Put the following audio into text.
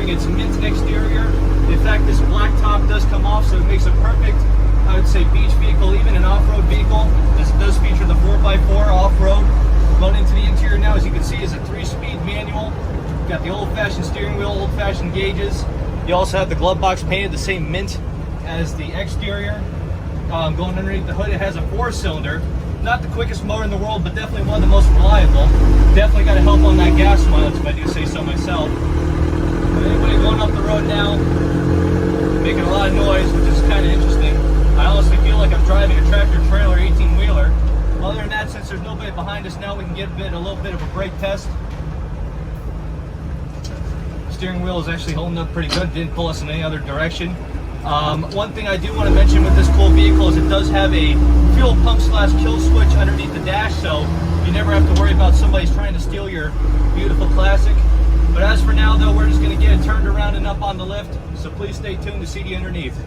featuring its mint exterior. In fact, this black top does come off, so it makes a perfect, I would say, beach vehicle, even an off-road vehicle. This does feature the 4x4 off-road. Going into the interior now, as you can see, is a 3-speed manual. Got the old-fashioned steering wheel, old-fashioned gauges. You also have the glove box painted the same mint as the exterior. Going underneath the hood, it has a 4-cylinder. Not the quickest motor in the world, but definitely one of the most reliable. Definitely got to help on that gas mileage, if I do say so myself. But anybody going up the road now, making a lot of noise, which is kind of interesting. I honestly feel like I'm driving a tractor trailer 18-wheeler. Other than that, since there's nobody behind us now, we can get a little bit of a brake test. Steering wheel is actually holding up pretty good. Didn't pull us in any other direction. One thing I do want to mention with this cool vehicle is it does have a fuel pump / kill switch underneath the dash, so you never have to worry about somebody's trying to steal your beautiful Classic. But as for now, though, we're just going to get it turned around and up on the lift, so please stay tuned to see the underneath.